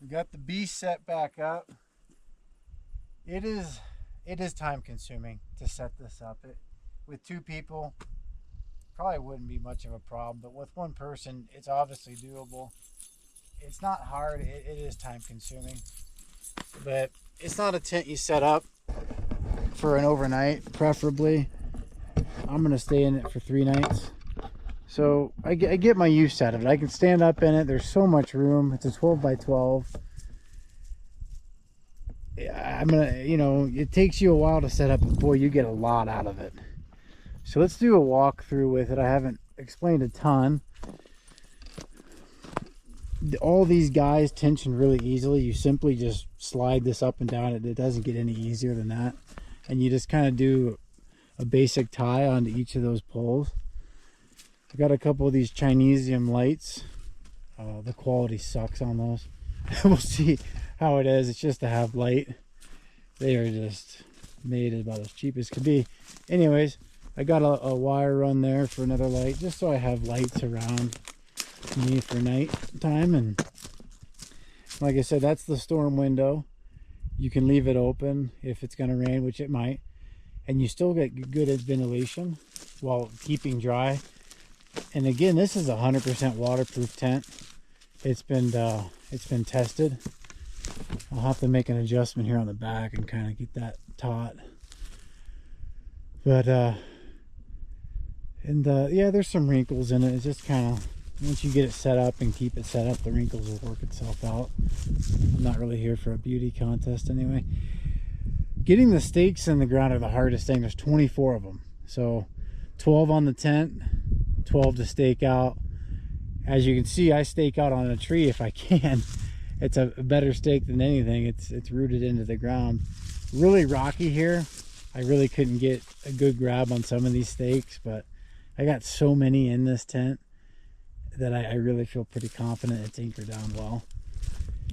We got the beast set back up. It is time consuming to set this up. With two people, probably wouldn't be much of a problem, but with one person, it's obviously doable. It's not hard. It is time consuming, but it's not a tent you set up for an overnight. Preferably, I'm gonna stay in it for 3 nights. So I get my use out of it. I can stand up in it. There's so much room. It's a 12 by 12. I'm gonna, it takes you a while to set up, but boy, you get a lot out of it. So let's do a walkthrough with it. I haven't explained a ton. All these guys tension really easily. You simply just slide this up and down. It doesn't get any easier than that. And you just kind of do a basic tie onto each of those poles. I got a couple of these Chinesium lights. The quality sucks on those. We'll see how it is. It's just to have light. They are just made about as cheap as could be. Anyways, I got a wire run there for another light, just so I have lights around me for night time. And like I said, that's the storm window. You can leave it open if it's going to rain, which it might, and you still get good ventilation while keeping dry. And again, this is a 100% waterproof tent. It's been tested. I'll have to make an adjustment here on the back and kind of get that taut. But yeah, there's some wrinkles in it. It's just kind of, once you get it set up and keep it set up, the wrinkles will work itself out. I'm not really here for a beauty contest anyway. Getting the stakes in the ground are the hardest thing. There's 24 of them. So 12 on the tent, 12 to stake out. As you can see, I stake out on a tree if I can. It's a better stake than anything. It's rooted into the ground. Really rocky here. I really couldn't get a good grab on some of these stakes, but I got so many in this tent that I really feel pretty confident it's anchored down well.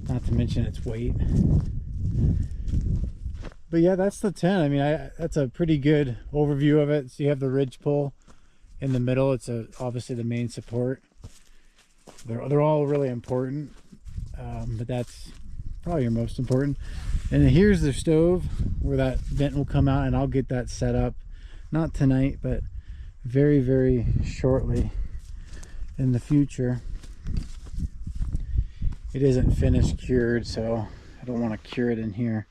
Not to mention its weight. But yeah, that's the tent. I mean, that's a pretty good overview of it. So you have the ridge pole in the middle. It's obviously the main support. They're all really important, but that's probably your most important. And here's the stove where that vent will come out, and I'll get that set up, not tonight, but very, very shortly in the future. It isn't finished cured, so I don't want to cure it in here.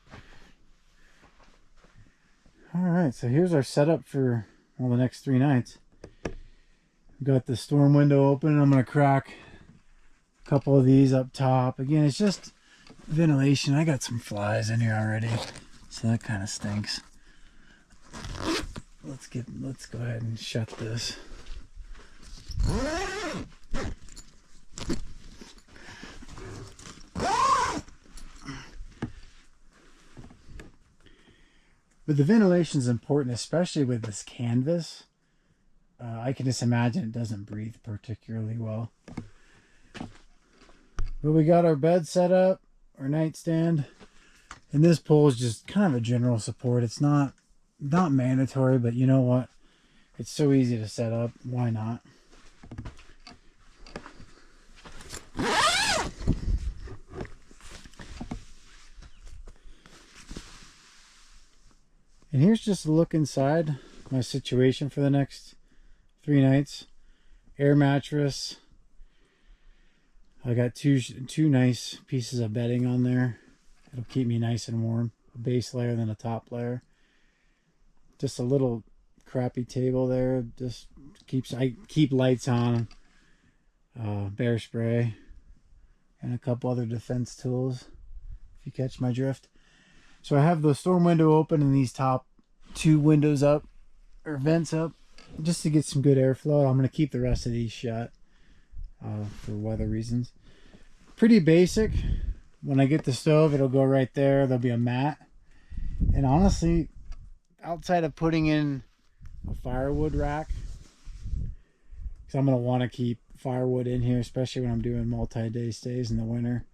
All right, so here's our setup for, well, the next 3 nights. We've got the storm window open. I'm going to crack a couple of these up top. Again, it's just ventilation. I got some flies in here already, so that kind of stinks. Let's go ahead and shut this. But the ventilation is important, especially with this canvas. I can just imagine it doesn't breathe particularly well. But we got our bed set up, our nightstand, and this pole is just kind of a general support. It's not mandatory, but you know what? It's so easy to set up. Why not? And here's just a look inside my situation for the next 3 nights. Air mattress. I got two nice pieces of bedding on there. It'll keep me nice and warm. A base layer and then a top layer. Just a little crappy table there. Just I keep lights on. Bear spray. And a couple other defense tools, if you catch my drift. So I have the storm window open and these top 2 windows up, or vents up, just to get some good airflow. I'm going to keep the rest of these shut for weather reasons. Pretty basic. When I get the stove, it'll go right there. There'll be a mat. And honestly, outside of putting in a firewood rack, because I'm going to want to keep firewood in here, especially when I'm doing multi-day stays in the winter,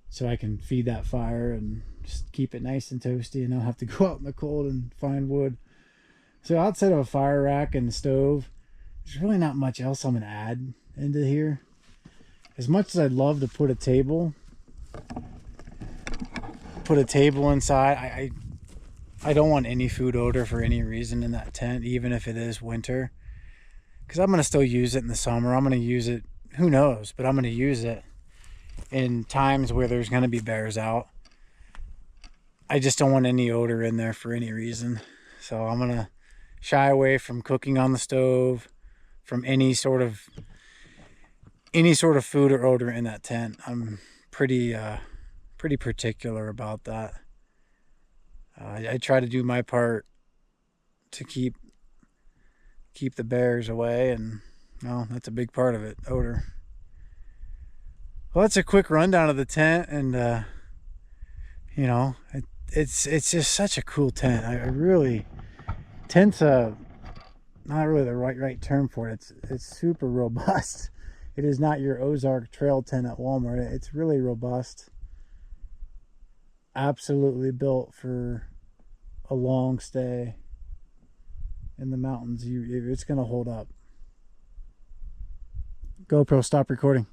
so I can feed that fire and just keep it nice and toasty and not have to go out in the cold and find wood. So outside of a fire rack and the stove, there's really not much else I'm going to add into here. As much as I'd love to put a table Put a table inside. I don't want any food odor for any reason in that tent, even if it is winter, because I'm going to still use it in the summer. I'm going to use it, who knows, but I'm going to use it in times where there's going to be bears out. I just don't want any odor in there for any reason. So I'm going to shy away from cooking on the stove, from any sort of food or odor in that tent. I'm pretty particular about that. I try to do my part to keep the bears away, and well, that's a big part of it, odor. Well, that's a quick rundown of the tent, and you know, it's just such a cool tent. I really, tent's not really the right term for it. It's super robust. It is not your Ozark trail tent at Walmart. It's really robust. Absolutely built for a long stay in the mountains. It's going to hold up. GoPro, stop recording.